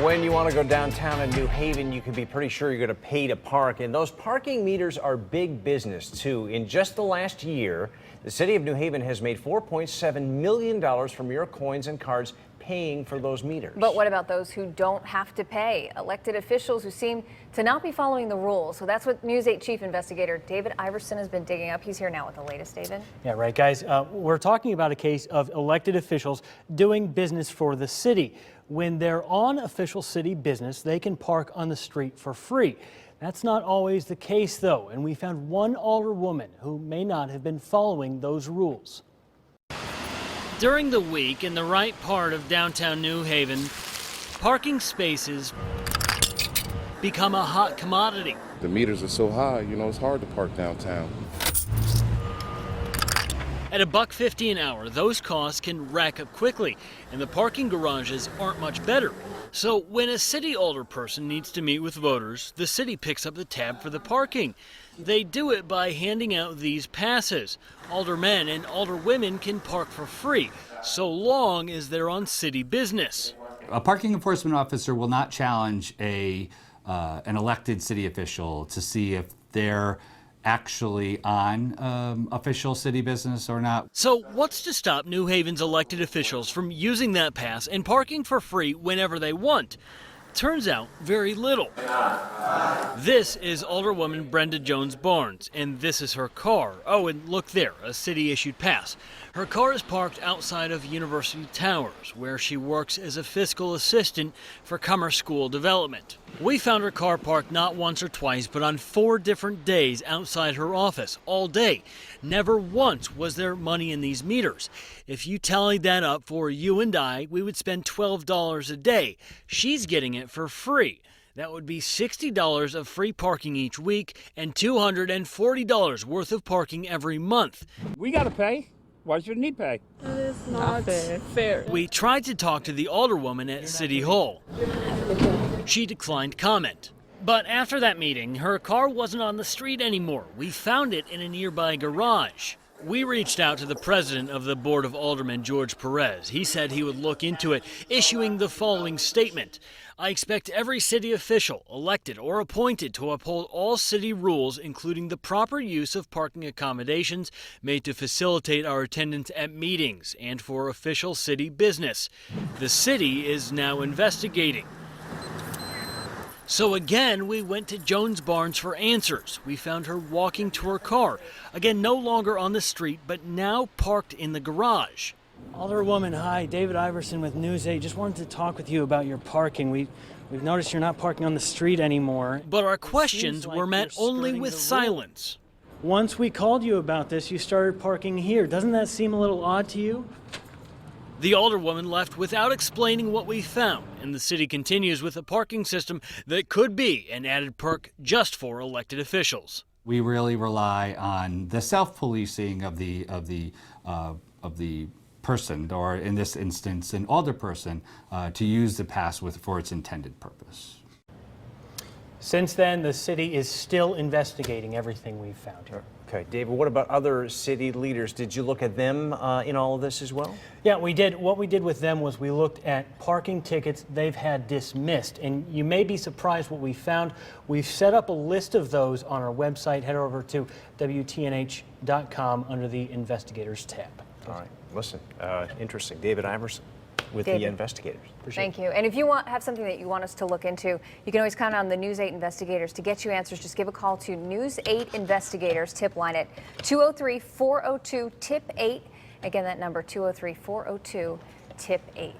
When you want to go downtown in New Haven, you can be pretty sure you're going to pay to park. And those parking meters are big business, too. In just the last year, the city of New Haven has made $4.7 million from your coins and cards paying for those meters. But what about those who don't have to pay? Elected officials who seem to not be following the rules. So that's what News 8 Chief Investigator David Iverson has been digging up. He's here now with the latest, David. Yeah, right, guys. We're talking about a case of elected officials doing business for the city. When they're on official city business, they can park on the street for free. That's not always the case, though, and we found one alderwoman who may not have been following those rules. During the week in the right part of downtown New Haven, parking spaces become a hot commodity. The meters are so high, it's hard to park downtown. At $1.50 an hour, those costs can rack up quickly, and the parking garages aren't much better. So when a city alderperson needs to meet with voters, the city picks up the tab for the parking. They do it by handing out these passes. Aldermen and alderwomen can park for free, so long as they're on city business. A parking enforcement officer will not challenge an elected city official to see if they're actually on official city business or not. So what's to stop New Haven's elected officials from using that pass and parking for free whenever they want? Turns out very little. This is Alderwoman Brenda Jones-Barnes, and this is her car. Oh, and look there, a city-issued pass. Her car is parked outside of University Towers, where she works as a fiscal assistant for Commerce School Development. We found her car parked not once or twice, but on 4 different days outside her office, all day. Never once was there money in these meters. If you tallied that up for you and I, we would spend $12 a day. She's getting it for free. That would be $60 of free parking each week and $240 worth of parking every month. We got to pay. Why shouldn't he pay? That is not fair. We tried to talk to the alderwoman at City Hall. She declined comment. But after that meeting, her car wasn't on the street anymore. We found it in a nearby garage. We reached out to the president of the Board of Aldermen, George Perez. He said he would look into it, issuing the following statement. I expect every city official, elected or appointed, to uphold all city rules, including the proper use of parking accommodations made to facilitate our attendance at meetings and for official city business. The city is now investigating. So again, we went to Jones-Barnes for answers. We found her walking to her car. Again, no longer on the street, but now parked in the garage. Alderwoman, hi. David Iverson with News 8. Just wanted to talk with you about your parking. We've noticed you're not parking on the street anymore. But our questions were met only with silence. Once we called you about this, you started parking here. Doesn't that seem a little odd to you? The alderwoman left without explaining what we found, and the city continues with a parking system that could be an added perk just for elected officials. We really rely on the self-policing of the person, or in this instance, an alderperson, to use the pass for its intended purpose. Since then, the city is still investigating everything we've found here. Okay, David, what about other city leaders? Did you look at them in all of this as well? Yeah, we did. What we did with them was we looked at parking tickets they've had dismissed. And you may be surprised what we found. We've set up a list of those on our website. Head over to WTNH.com under the Investigators tab. All right, listen, interesting. David Iverson with David, the Investigators. Thank you. And if you have something that you want us to look into, you can always count on the News 8 Investigators to get you answers. Just give a call to News 8 Investigators tip line at 203-402-TIP-8. Again, that number 203-402-TIP-8.